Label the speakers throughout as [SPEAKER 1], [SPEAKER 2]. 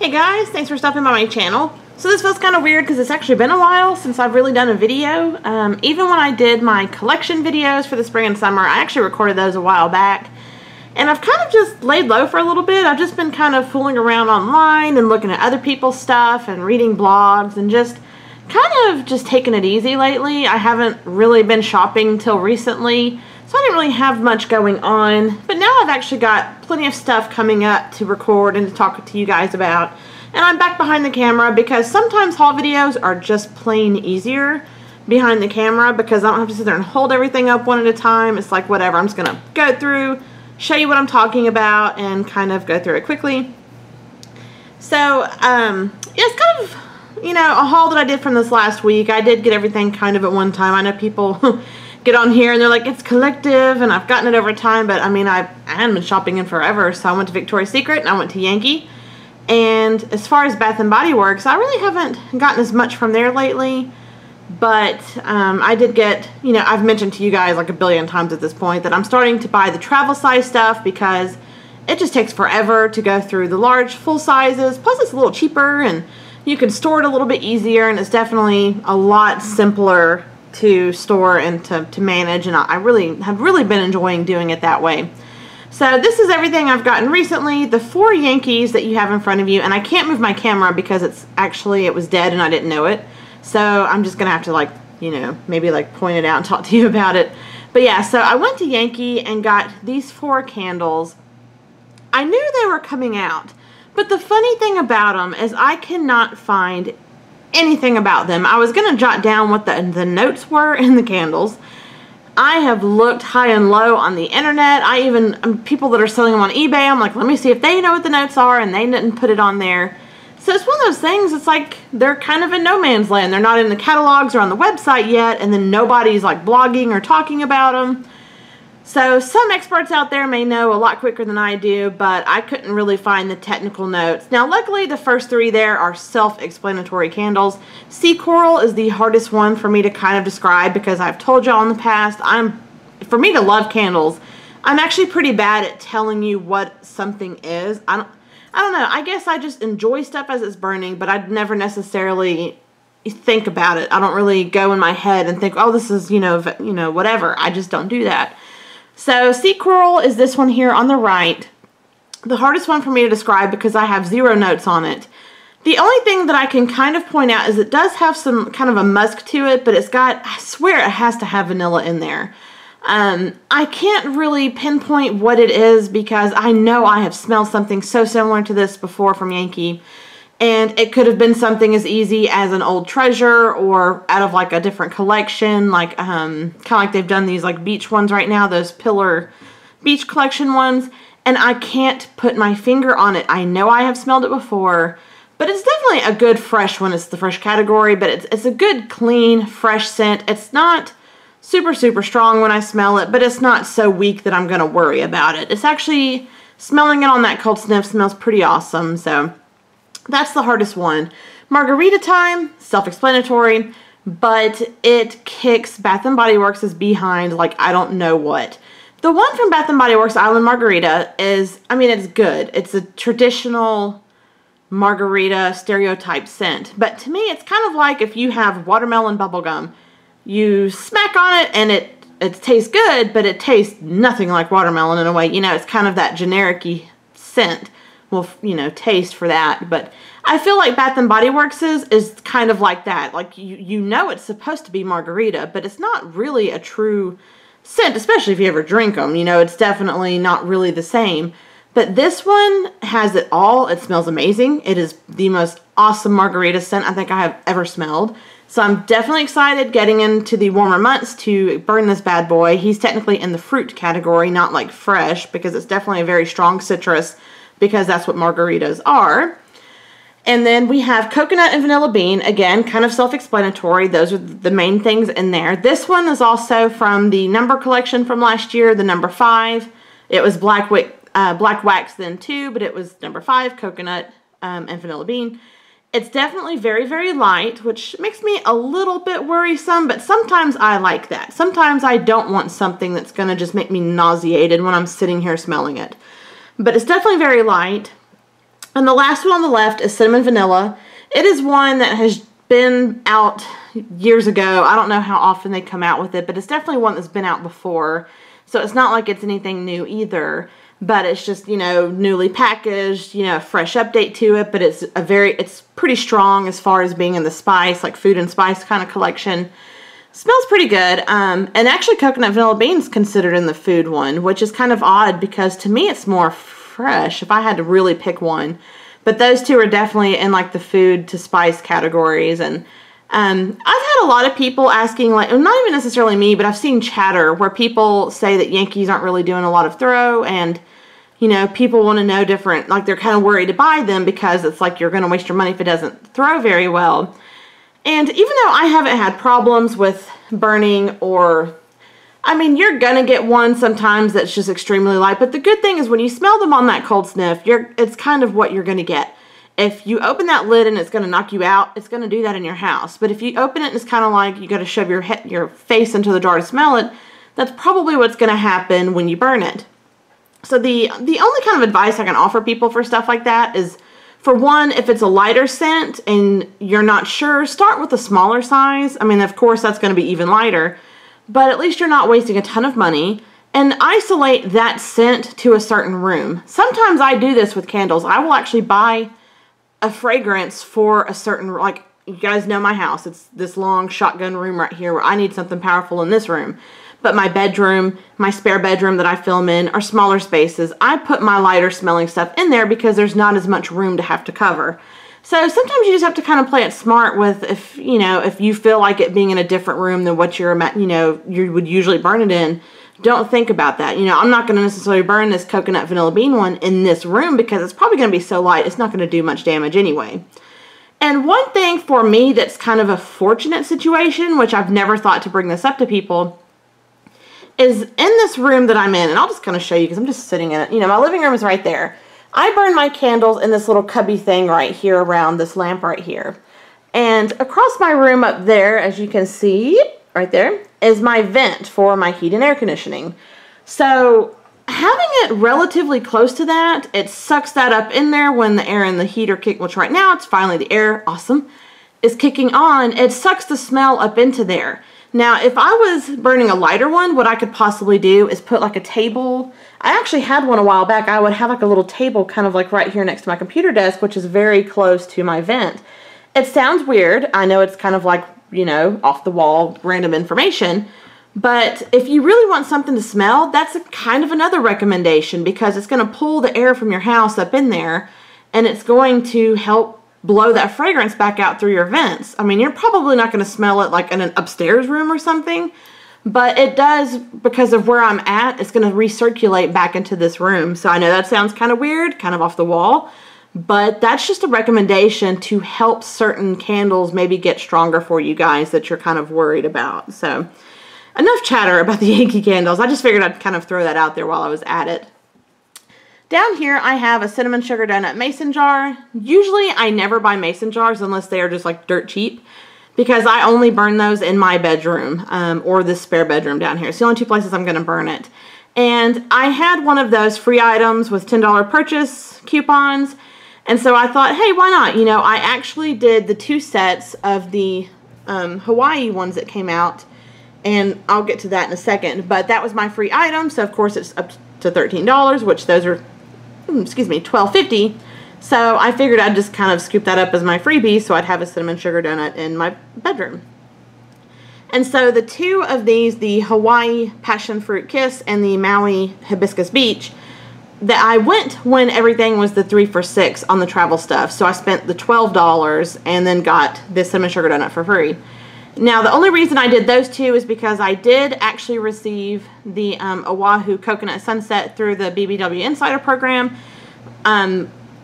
[SPEAKER 1] Hey guys, thanks for stopping by my channel. So this feels kind of weird because it's actually been a while since I've really done a video. Even when I did my collection videos for the spring and summer, I actually recorded those a while back. And I've kind of just laid low for a little bit. I've just been kind of fooling around online and looking at other people's stuff and reading blogs and just kind of just taking it easy lately. I haven't really been shopping till recently, so I didn't really have much going on. But now I've actually got plenty of stuff coming up to record and to talk to you guys about. And I'm back behind the camera because sometimes haul videos are just plain easier behind the camera because I don't have to sit there and hold everything up one at a time. It's like whatever, I'm just going to go through, show you what I'm talking about, and kind of go through it quickly. So, it's kind of, you know, a haul that I did from this last week. I did get everything kind of at one time. I know people get on here and they're like, it's collective, and I've gotten it over time, but I mean, I hadn't been shopping in forever, so I went to Victoria's Secret and I went to Yankee. And as far as Bath & Body Works, I really haven't gotten as much from there lately, but I did get, you know, I've mentioned to you guys like a billion times at this point that I'm starting to buy the travel size stuff because it just takes forever to go through the large full sizes, plus it's a little cheaper and you can store it a little bit easier, and it's definitely a lot simpler to store and to manage, and I have really been enjoying doing it that way. So this is everything I've gotten recently. The 4 Yankees that you have in front of you, and I can't move my camera because it was dead and I didn't know it. So I'm just gonna have to, like, you know, maybe like point it out and talk to you about it. But yeah, so I went to Yankee and got these 4 candles. I knew they were coming out, but the funny thing about them is I cannot find anything about them. I was gonna jot down what the notes were in the candles. I have looked high and low on the internet. I even, people that are selling them on eBay, I'm like, let me see if they know what the notes are, and they didn't put it on there. So it's one of those things, it's like they're kind of in no man's land. They're not in the catalogs or on the website yet, and then nobody's like blogging or talking about them. So some experts out there may know a lot quicker than I do, but I couldn't really find the technical notes. Now luckily the first 3 there are self-explanatory candles. Sea Coral is the hardest one for me to kind of describe because I've told y'all in the past, for me to love candles, I'm actually pretty bad at telling you what something is. I don't know, I guess I just enjoy stuff as it's burning, but I'd never necessarily think about it. I don't really go in my head and think, oh, this is, you know, whatever. I just don't do that. So Sea Coral is this one here on the right. The hardest one for me to describe because I have 0 notes on it. The only thing that I can kind of point out is it does have some kind of a musk to it, but it's got, I swear it has to have vanilla in there. I can't really pinpoint what it is because I know I have smelled something so similar to this before from Yankee. And it could have been something as easy as an old treasure or out of like a different collection, like kind of like they've done these like beach ones right now, those pillar beach collection ones, and I can't put my finger on it. I know I have smelled it before, but it's definitely a good fresh one. It's the fresh category, but it's a good clean fresh scent. It's not super strong when I smell it, but it's not so weak that I'm gonna worry about it. It's actually, smelling it on that cold sniff smells pretty awesome. So that's the hardest one. Margarita time, self-explanatory, but it kicks Bath & Body Works' behind like I don't know what. The one from Bath & Body Works, Island Margarita, is, I mean, it's good. It's a traditional margarita stereotype scent. But to me, it's kind of like if you have watermelon bubblegum. You smack on it and it tastes good, but it tastes nothing like watermelon in a way. You know, it's kind of that generic-y scent. Well, you know, taste for that, but I feel like Bath & Body Works is kind of like that. Like, you know it's supposed to be margarita, but it's not really a true scent, especially if you ever drink them. You know, it's definitely not really the same. But this one has it all. It smells amazing. It is the most awesome margarita scent I think I have ever smelled. So I'm definitely excited getting into the warmer months to burn this bad boy. He's technically in the fruit category, not like fresh, because it's definitely a very strong citrus, because that's what margaritas are. And then we have coconut and vanilla bean. Again, kind of self-explanatory. Those are the main things in there. This one is also from the number collection from last year, the number 5. It was black wax then too, but it was number 5, coconut and vanilla bean. It's definitely very light, which makes me a little bit worrisome, but sometimes I like that. Sometimes I don't want something that's going to just make me nauseated when I'm sitting here smelling it. But it's definitely very light. And the last one on the left is Cinnamon Vanilla. It is one that has been out years ago. I don't know how often they come out with it, but it's definitely one that's been out before. So it's not like it's anything new either, but it's just, you know, newly packaged, you know, a fresh update to it, but it's pretty strong as far as being in the spice, like food and spice kind of collection. Smells pretty good. And actually coconut vanilla beans considered in the food one, which is kind of odd because to me it's more fresh if I had to really pick one. But those two are definitely in like the food to spice categories. And I've had a lot of people asking, like, not even necessarily me, but I've seen chatter where people say that Yankees aren't really doing a lot of throw, and, you know, people want to know different, like they're kind of worried to buy them because it's like you're going to waste your money if it doesn't throw very well. And even though I haven't had problems with burning or, I mean, you're going to get one sometimes that's just extremely light, but the good thing is when you smell them on that cold sniff, it's kind of what you're going to get. If you open that lid and it's going to knock you out, it's going to do that in your house. But if you open it and it's kind of like you got to shove your face into the jar to smell it, that's probably what's going to happen when you burn it. So the only kind of advice I can offer people for stuff like that is, for one, if it's a lighter scent and you're not sure, start with a smaller size. I mean, of course, that's going to be even lighter, but at least you're not wasting a ton of money. And isolate that scent to a certain room. Sometimes I do this with candles. I will actually buy a fragrance for a certain, like, you guys know my house. It's this long shotgun room right here where I need something powerful in this room. But my bedroom, my spare bedroom that I film in are smaller spaces. I put my lighter smelling stuff in there because there's not as much room to have to cover. So sometimes you just have to kind of play it smart with, if you feel like it being in a different room than what you would usually burn it in, don't think about that. You know, I'm not going to necessarily burn this coconut vanilla bean one in this room because it's probably going to be so light it's not going to do much damage anyway. And one thing for me that's kind of a fortunate situation, which I've never thought to bring this up to people, is in this room that I'm in, and I'll just kind of show you because I'm just sitting in it. You know, my living room is right there. I burn my candles in this little cubby thing right here around this lamp right here. And across my room up there, as you can see, right there, is my vent for my heat and air conditioning. So having it relatively close to that, it sucks that up in there when the air and the heat are kicking, which right now it's finally the air, awesome, is kicking on. It sucks the smell up into there. Now, if I was burning a lighter one, what I could possibly do is put like a table. I actually had one a while back. I would have like a little table kind of like right here next to my computer desk, which is very close to my vent. It sounds weird. I know it's kind of like, you know, off the wall, random information. But if you really want something to smell, that's kind of another recommendation because it's going to pull the air from your house up in there and it's going to help blow that fragrance back out through your vents. I mean, you're probably not going to smell it like in an upstairs room or something, but it does, because of where I'm at, it's going to recirculate back into this room. So I know that sounds kind of weird, kind of off the wall, but that's just a recommendation to help certain candles maybe get stronger for you guys that you're kind of worried about. So enough chatter about the Yankee candles. I just figured I'd kind of throw that out there while I was at it. Down here, I have a cinnamon sugar donut mason jar. Usually, I never buy mason jars unless they are just like dirt cheap because I only burn those in my bedroom or this spare bedroom down here. It's the only two places I'm going to burn it. And I had one of those free items with $10 purchase coupons. And so I thought, hey, why not? You know, I actually did the 2 sets of the Hawaii ones that came out. And I'll get to that in a second. But that was my free item. So, of course, it's up to $13, which those are, $12.50. So I figured I'd just kind of scoop that up as my freebie so I'd have a cinnamon sugar donut in my bedroom. And so the 2 of these, the Hawaii Passion Fruit Kiss and the Maui Hibiscus Beach, that I went when everything was the 3 for $6 on the travel stuff. So I spent the $12 and then got this cinnamon sugar donut for free. Now, the only reason I did those 2 is because I did actually receive the Oahu Coconut Sunset through the BBW Insider program.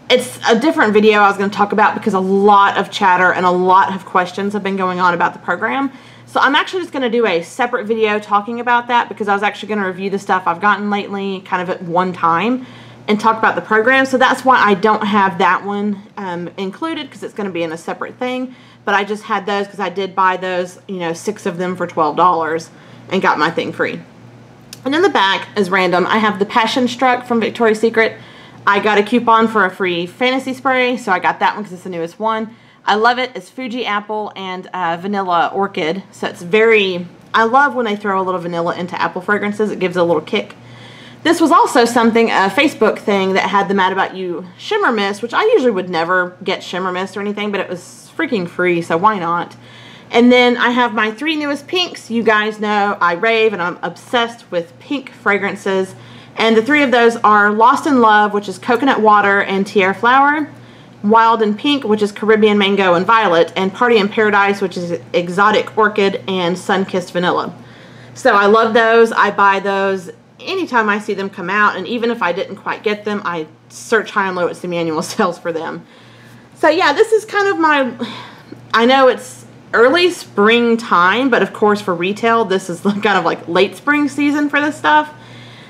[SPEAKER 1] It's a different video I was going to talk about because a lot of chatter and a lot of questions have been going on about the program. So I'm actually just going to do a separate video talking about that because I was actually going to review the stuff I've gotten lately kind of at one time and talk about the program. So that's why I don't have that one included because it's going to be in a separate thing. But I just had those because I did buy those, 6 of them for $12 and got my thing free. And in the back is random. I have the Passion Struck from Victoria's Secret. I got a coupon for a free fantasy spray, so I got that one because it's the newest one. I love it. It's Fuji apple and vanilla orchid, so it's very... I love when they throw a little vanilla into apple fragrances. It gives it a little kick. This was also something, a Facebook thing that had the Mad About You shimmer mist, which I usually would never get shimmer mist or anything, but it was freaking free, so why not? And then I have my 3 newest pinks. You guys know I rave and I'm obsessed with pink fragrances. And the 3 of those are Lost in Love, which is coconut water and tiare flower, Wild and Pink, which is Caribbean mango and violet, and Party in Paradise, which is exotic orchid and sun-kissed vanilla. So I love those. I buy those anytime I see them come out, and even if I didn't quite get them, I search high and low at semi-annual sales for them. So yeah, this is kind of my... I know it's early springtime, but of course for retail, this is kind of like late spring season for this stuff.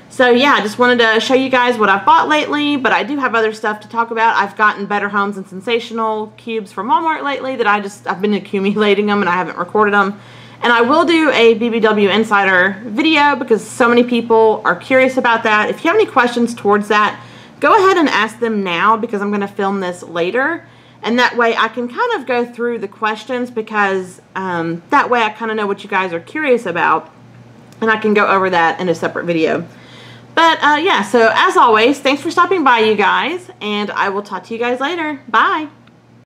[SPEAKER 1] So yeah, I just wanted to show you guys what I've bought lately, but I do have other stuff to talk about. I've gotten Better Homes and Sensational cubes from Walmart lately that I've been accumulating them and I haven't recorded them. And I will do a BBW Insider video because so many people are curious about that. If you have any questions towards that, go ahead and ask them now because I'm going to film this later. And that way I can kind of go through the questions because that way I kind of know what you guys are curious about and I can go over that in a separate video. But yeah, so as always, thanks for stopping by, you guys, and I will talk to you guys later. Bye!